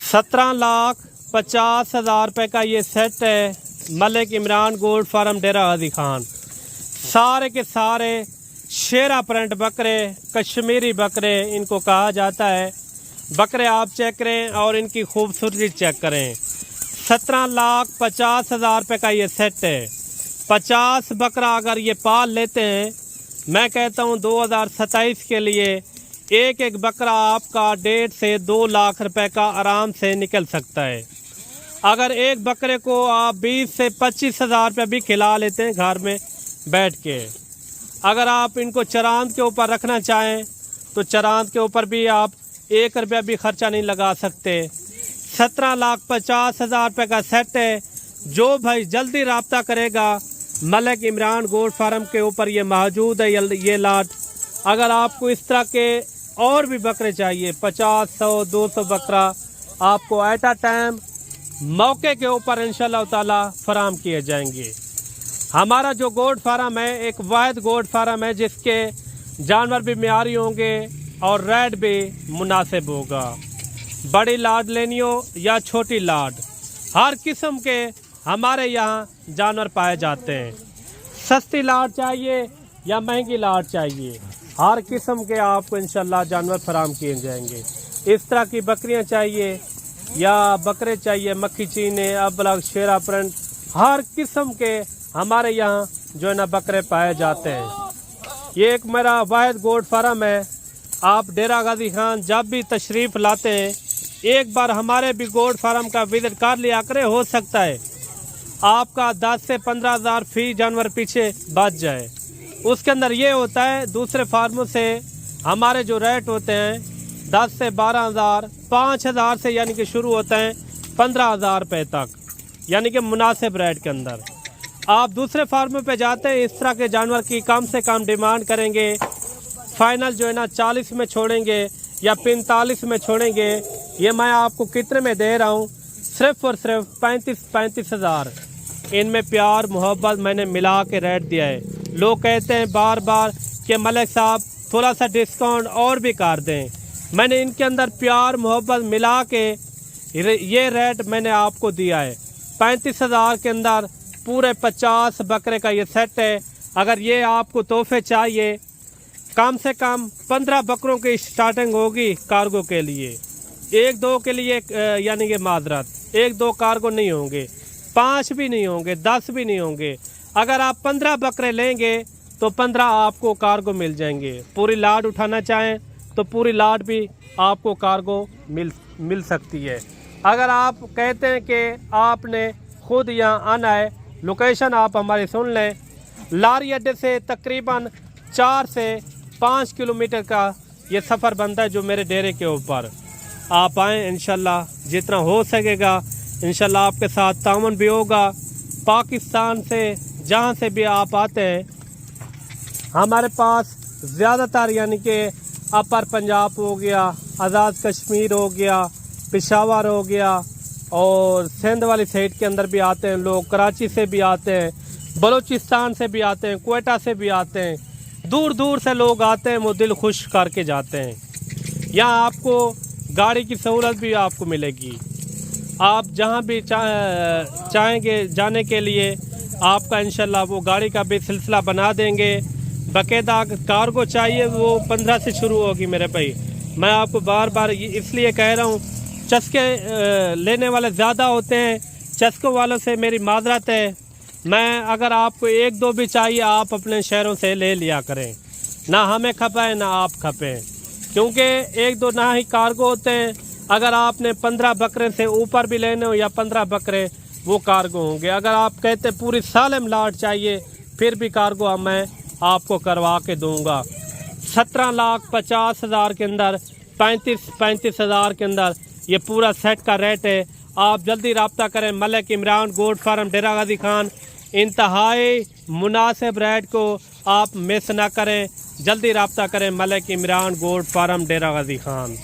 17,50,000 रुपये का ये सेट है मलिक इमरान गोल्ड फार्म डेरा गाजी खान। सारे के सारे शेरा प्रिंट बकरे, कश्मीरी बकरे इनको कहा जाता है। बकरे आप चेक करें और इनकी खूबसूरती चेक करें। 17,50,000 रुपये का ये सेट है। 50 बकरा अगर ये पाल लेते हैं, मैं कहता हूँ 2027 के लिए एक एक बकरा आपका 1.5 से 2 लाख रुपए का आराम से निकल सकता है। अगर एक बकरे को आप 20 से 25,000 रुपये भी खिला लेते हैं घर में बैठ के। अगर आप इनको चरांद के ऊपर रखना चाहें तो चरांद के ऊपर भी आप 1 रुपया भी खर्चा नहीं लगा सकते। 17,50,000 रुपये का सेट है। जो भाई जल्दी रब्ता करेगा मलिक इमरान गोल्ड फार्म के ऊपर ये मौजूद है ये लाट। अगर आपको इस तरह के और भी बकरे चाहिए 50, 100, 200 बकरा आपको एट अ टाइम मौके के ऊपर इंशाल्लाह ताला फराम किए जाएंगे। हमारा जो गोल्ड फार्म है एक वाहिद गोल्ड फार्म है जिसके जानवर भी म्यारी होंगे और रेट भी मुनासिब होगा। बड़ी लाट लेनी हो या छोटी लाट, हर किस्म के हमारे यहाँ जानवर पाए जाते हैं। सस्ती लाट चाहिए या महंगी लाट चाहिए, हर किस्म के आपको इंशाल्लाह जानवर फराम किए जाएंगे। इस तरह की बकरियां चाहिए या बकरे चाहिए, मक्खी चीने, अबलग, शेरा प्रिंट, हर किस्म के हमारे यहाँ जो है ना बकरे पाए जाते हैं। ये एक मेरा वाहिद गोल्ड फार्म है। आप डेरा गाजी खान जब भी तशरीफ़ लाते हैं एक बार हमारे भी गोल्ड फार्म का विजिट कर लिया करें। हो सकता है आपका 10 से 15,000 फी जानवर पीछे बच जाए। उसके अंदर ये होता है दूसरे फार्मों से हमारे जो रेट होते हैं 10 से 12,000, 5,000 से यानी कि शुरू होते हैं 15,000 रुपये तक, यानी कि मुनासिब रेट के अंदर। आप दूसरे फार्मों पे जाते हैं इस तरह के जानवर की कम से कम डिमांड करेंगे, फाइनल जो है ना 40 में छोड़ेंगे या 45 में छोड़ेंगे। ये मैं आपको कितने में दे रहा हूँ, सिर्फ और सिर्फ 35,000। इनमें प्यार मोहब्बत मैंने मिला के रेट दिया है। लोग कहते हैं बार बार कि मलिक साहब थोड़ा सा डिस्काउंट और भी कर दें। मैंने इनके अंदर प्यार मोहब्बत मिला के ये रेट मैंने आपको दिया है। 35,000 के अंदर पूरे 50 बकरे का ये सेट है। अगर ये आपको तोहफे चाहिए, कम से कम 15 बकरों की स्टार्टिंग होगी कार्गो के लिए। 1-2 के लिए यानी कि माजरत 1-2 कार्गो नहीं होंगे, 5 भी नहीं होंगे, 10 भी नहीं होंगे। अगर आप 15 बकरे लेंगे तो 15 आपको कार्गो मिल जाएंगे। पूरी लाट उठाना चाहें तो पूरी लाट भी आपको कार्गो मिल सकती है। अगर आप कहते हैं कि आपने खुद यहाँ आना है, लोकेशन आप हमारी सुन लें। लारी अड्डे से तकरीबन 4 से 5 किलोमीटर का ये सफ़र बनता है जो मेरे डेरे के ऊपर। आप आएँ, इंशाल्लाह जितना हो सकेगा इंशाल्लाह आपके साथ तावन भी होगा। पाकिस्तान से जहाँ से भी आप आते हैं हमारे पास ज़्यादातर यानी कि अपर पंजाब हो गया, आज़ाद कश्मीर हो गया, पेशावर हो गया और सिंध वाली साइड के अंदर भी आते हैं लोग, कराची से भी आते हैं, बलूचिस्तान से भी आते हैं, क्वेटा से भी आते हैं, दूर दूर से लोग आते हैं, वो दिल खुश करके जाते हैं। यहाँ आपको गाड़ी की सहूलत भी आपको मिलेगी। आप जहाँ भी चाहेंगे जाने के लिए आपका इंशाल्लाह वो गाड़ी का भी सिलसिला बना देंगे। बाकायदा कार्गो चाहिए वो 15 से शुरू होगी मेरे भाई। मैं आपको बार बार इसलिए कह रहा हूँ, चस्के लेने वाले ज़्यादा होते हैं, चस्कों वालों से मेरी माजरत है। मैं अगर आपको 1-2 भी चाहिए आप अपने शहरों से ले लिया करें, ना हमें खपाए ना आप खपें, क्योंकि 1-2 ना ही कार्गो होते हैं। अगर आपने 15 बकरे से ऊपर भी लेने हो या 15 बकरे वो कार्गो होंगे। अगर आप कहते पूरी सालम लाट चाहिए फिर भी कार्गो मैं आपको करवा के दूंगा। 17,50,000 के अंदर 35,000 के अंदर ये पूरा सेट का रेट है। आप जल्दी रब्ता करें मलिक इमरान गोल्ड फार्म डेरा गाजी खान। इंतहाई मुनासिब रेट को आप मिस ना करें, जल्दी रब्ता करें मलिक इमरान गोल्ड फार्म डेरा गाजी खान।